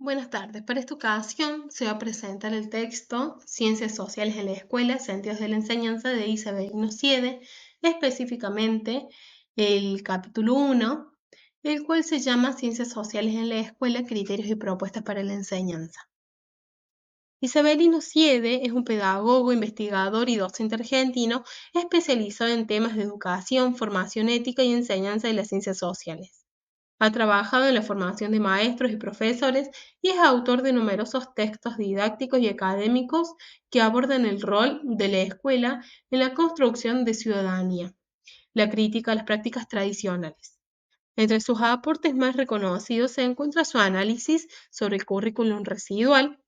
Buenas tardes. Para esta ocasión se va a presentar el texto Ciencias Sociales en la Escuela, Sentidos de la Enseñanza de Isabelino Siede, específicamente el capítulo 1, el cual se llama Ciencias Sociales en la Escuela, Criterios y Propuestas para la Enseñanza. Isabelino Siede es un pedagogo, investigador y docente argentino especializado en temas de educación, formación ética y enseñanza de las ciencias sociales. Ha trabajado en la formación de maestros y profesores y es autor de numerosos textos didácticos y académicos que abordan el rol de la escuela en la construcción de ciudadanía, la crítica a las prácticas tradicionales. Entre sus aportes más reconocidos se encuentra su análisis sobre el currículum residual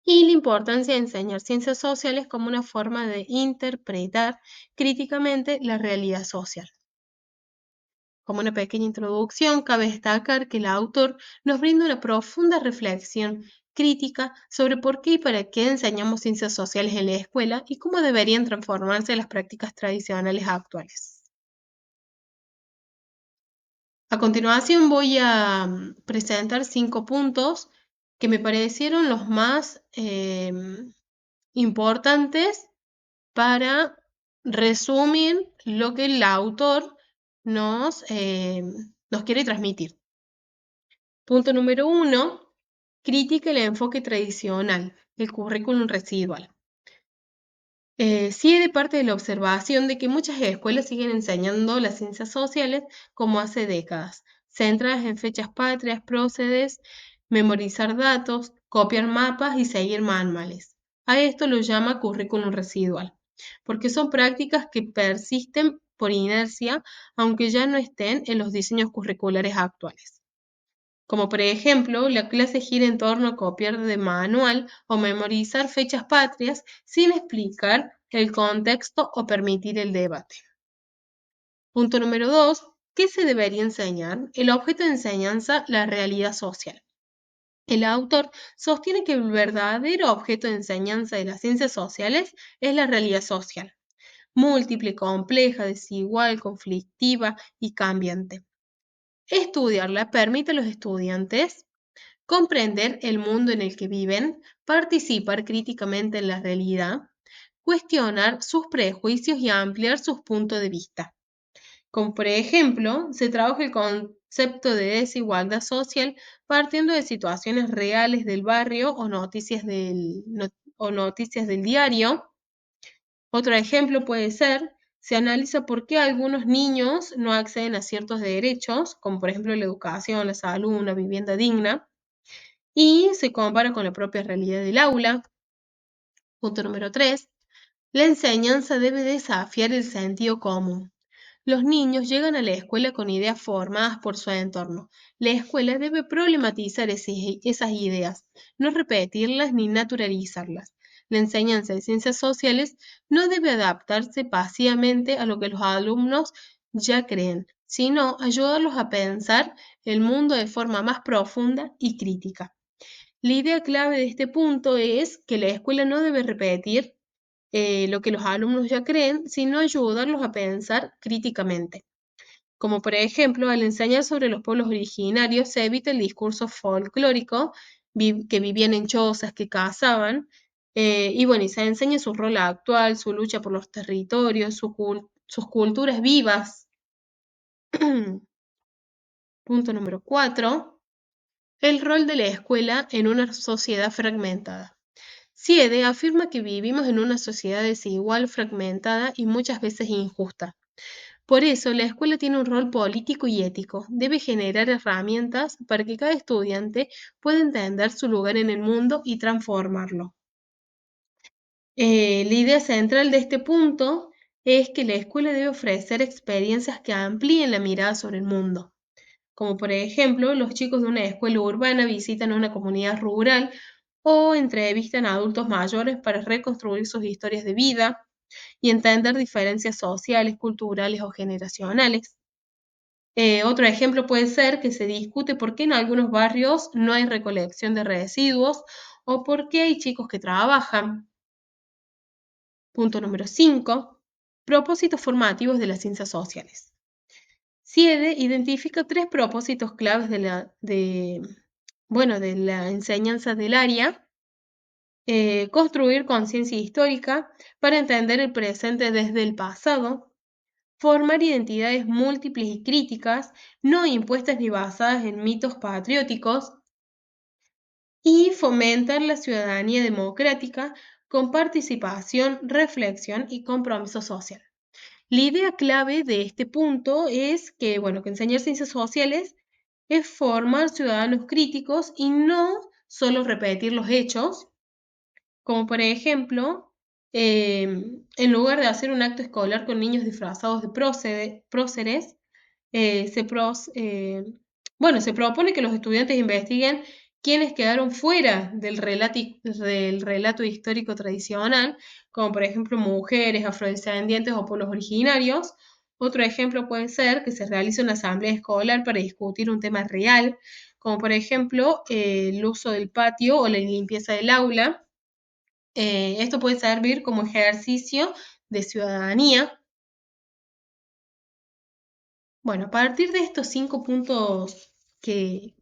y la importancia de enseñar ciencias sociales como una forma de interpretar críticamente la realidad social. Como una pequeña introducción, cabe destacar que el autor nos brinda una profunda reflexión crítica sobre por qué y para qué enseñamos ciencias sociales en la escuela y cómo deberían transformarse las prácticas tradicionales actuales. A continuación voy a presentar 5 puntos que me parecieron los más importantes para resumir lo que el autor nos quiere transmitir. Punto número 1, critica el enfoque tradicional, el currículum residual. Sigue de parte de la observación de que muchas escuelas siguen enseñando las ciencias sociales como hace décadas, centradas en fechas patrias, próceres, memorizar datos, copiar mapas y seguir manuales. A esto lo llama currículum residual, porque son prácticas que persisten por inercia, aunque ya no estén en los diseños curriculares actuales. Como por ejemplo, la clase gira en torno a copiar de manual o memorizar fechas patrias sin explicar el contexto o permitir el debate. Punto número 2. ¿Qué se debería enseñar? El objeto de enseñanza, la realidad social. El autor sostiene que el verdadero objeto de enseñanza de las ciencias sociales es la realidad social, múltiple, compleja, desigual, conflictiva y cambiante. Estudiarla permite a los estudiantes comprender el mundo en el que viven, participar críticamente en la realidad, cuestionar sus prejuicios y ampliar sus puntos de vista. Como por ejemplo, se trabaja el concepto de desigualdad social partiendo de situaciones reales del barrio o noticias del diario. Otro ejemplo puede ser, se analiza por qué algunos niños no acceden a ciertos derechos, como por ejemplo la educación, la salud, una vivienda digna, y se compara con la propia realidad del aula. Punto número 3. La enseñanza debe desafiar el sentido común. Los niños llegan a la escuela con ideas formadas por su entorno. La escuela debe problematizar esas ideas, no repetirlas ni naturalizarlas. La enseñanza de ciencias sociales no debe adaptarse pasivamente a lo que los alumnos ya creen, sino ayudarlos a pensar el mundo de forma más profunda y crítica. La idea clave de este punto es que la escuela no debe repetir lo que los alumnos ya creen, sino ayudarlos a pensar críticamente. Como por ejemplo, al enseñar sobre los pueblos originarios se evita el discurso folclórico, que vivían en chozas, que cazaban, y se enseña su rol actual, su lucha por los territorios, sus culturas vivas. Punto número 4. El rol de la escuela en una sociedad fragmentada. Siede afirma que vivimos en una sociedad desigual, fragmentada y muchas veces injusta. Por eso, la escuela tiene un rol político y ético. Debe generar herramientas para que cada estudiante pueda entender su lugar en el mundo y transformarlo. La idea central de este punto es que la escuela debe ofrecer experiencias que amplíen la mirada sobre el mundo. Como por ejemplo, los chicos de una escuela urbana visitan una comunidad rural o entrevistan a adultos mayores para reconstruir sus historias de vida y entender diferencias sociales, culturales o generacionales. Otro ejemplo puede ser que se discute por qué en algunos barrios no hay recolección de residuos o por qué hay chicos que trabajan. Punto número 5. Propósitos formativos de las ciencias sociales. CIEDE identifica 3 propósitos claves bueno, de la enseñanza del área, construir conciencia histórica para entender el presente desde el pasado, formar identidades múltiples y críticas, no impuestas ni basadas en mitos patrióticos, y fomentar la ciudadanía democrática con participación, reflexión y compromiso social. La idea clave de este punto es que, bueno, que enseñar ciencias sociales es formar ciudadanos críticos y no solo repetir los hechos, como por ejemplo, en lugar de hacer un acto escolar con niños disfrazados de próceres, eh, se, pros- eh, bueno, se propone que los estudiantes investiguen quiénes quedaron fuera del relato histórico tradicional, como por ejemplo mujeres, afrodescendientes o pueblos originarios. Otro ejemplo puede ser que se realice una asamblea escolar para discutir un tema real, como por ejemplo el uso del patio o la limpieza del aula. Esto puede servir como ejercicio de ciudadanía. Bueno, a partir de estos 5 puntos que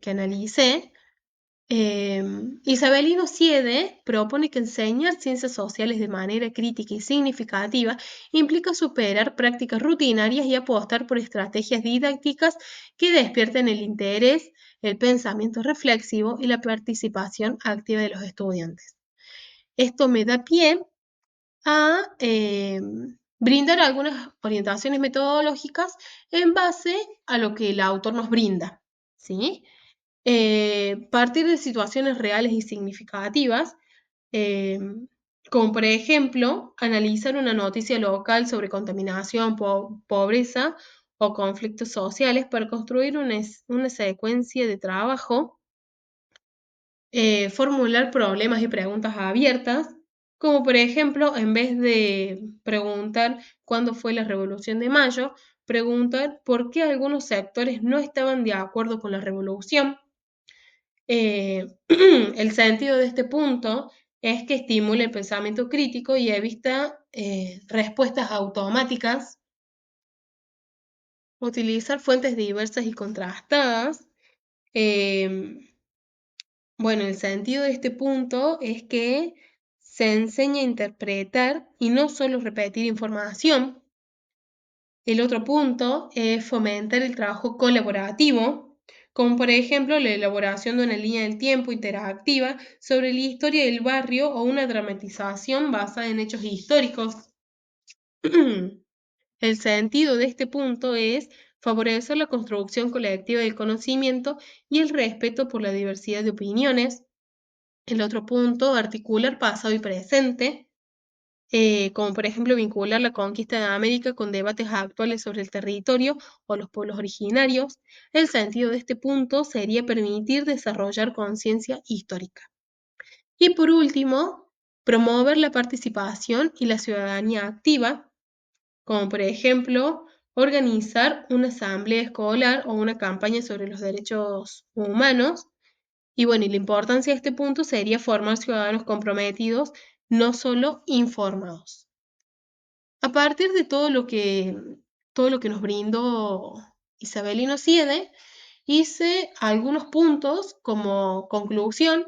analicé, Isabelino Siede propone que enseñar ciencias sociales de manera crítica y significativa implica superar prácticas rutinarias y apostar por estrategias didácticas que despierten el interés, el pensamiento reflexivo y la participación activa de los estudiantes. Esto me da pie a brindar algunas orientaciones metodológicas en base a lo que el autor nos brinda, ¿sí? Partir de situaciones reales y significativas, eh, como por ejemplo, analizar una noticia local sobre contaminación, pobreza o conflictos sociales para construir una secuencia de trabajo, formular problemas y preguntas abiertas, como por ejemplo, en vez de preguntar cuándo fue la Revolución de Mayo, preguntar por qué algunos sectores no estaban de acuerdo con la revolución. El sentido de este punto es que estimule el pensamiento crítico y evita respuestas automáticas, utilizar fuentes diversas y contrastadas. eh, Bueno, el sentido de este punto es que se enseña a interpretar y no solo repetir información. El otro punto es fomentar el trabajo colaborativo, como por ejemplo la elaboración de una línea del tiempo interactiva sobre la historia del barrio o una dramatización basada en hechos históricos. El sentido de este punto es favorecer la construcción colectiva del conocimiento y el respeto por la diversidad de opiniones. El otro punto, articular pasado y presente, como por ejemplo vincular la conquista de América con debates actuales sobre el territorio o los pueblos originarios. El sentido de este punto sería permitir desarrollar conciencia histórica. Y por último, promover la participación y la ciudadanía activa, como por ejemplo organizar una asamblea escolar o una campaña sobre los derechos humanos. Y bueno, y la importancia de este punto sería formar ciudadanos comprometidos, no solo informados. A partir de todo lo que nos brindó Isabelino Siede, hice algunos puntos como conclusión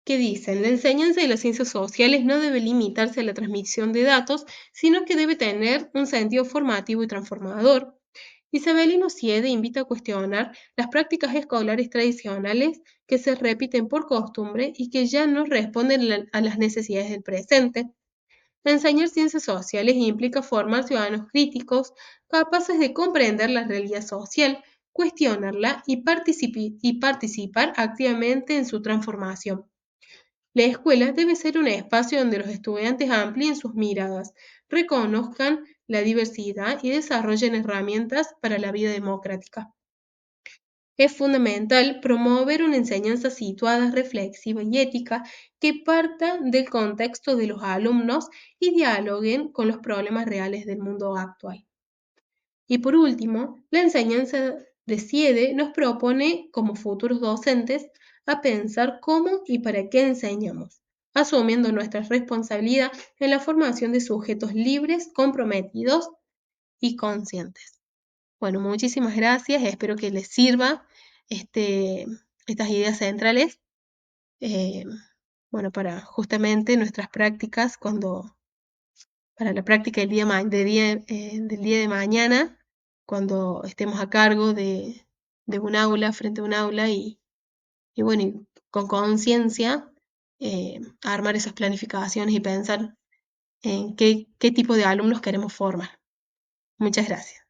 que dicen, la enseñanza de las ciencias sociales no debe limitarse a la transmisión de datos, sino que debe tener un sentido formativo y transformador. Isabelino Siede invita a cuestionar las prácticas escolares tradicionales que se repiten por costumbre y que ya no responden a las necesidades del presente. Enseñar ciencias sociales implica formar ciudadanos críticos, capaces de comprender la realidad social, cuestionarla y participar activamente en su transformación. La escuela debe ser un espacio donde los estudiantes amplíen sus miradas, reconozcan la diversidad y desarrollen herramientas para la vida democrática. Es fundamental promover una enseñanza situada, reflexiva y ética que parta del contexto de los alumnos y dialoguen con los problemas reales del mundo actual. Y por último, la enseñanza de CIEDE nos propone, como futuros docentes, a pensar cómo y para qué enseñamos, asumiendo nuestra responsabilidad en la formación de sujetos libres, comprometidos y conscientes. Bueno, muchísimas gracias, espero que les sirva. este, estas ideas centrales, eh, bueno, para justamente nuestras prácticas, para la práctica del día de mañana, cuando estemos a cargo de un aula, frente a un aula y bueno, y con conciencia, armar esas planificaciones y pensar en qué tipo de alumnos queremos formar. Muchas gracias.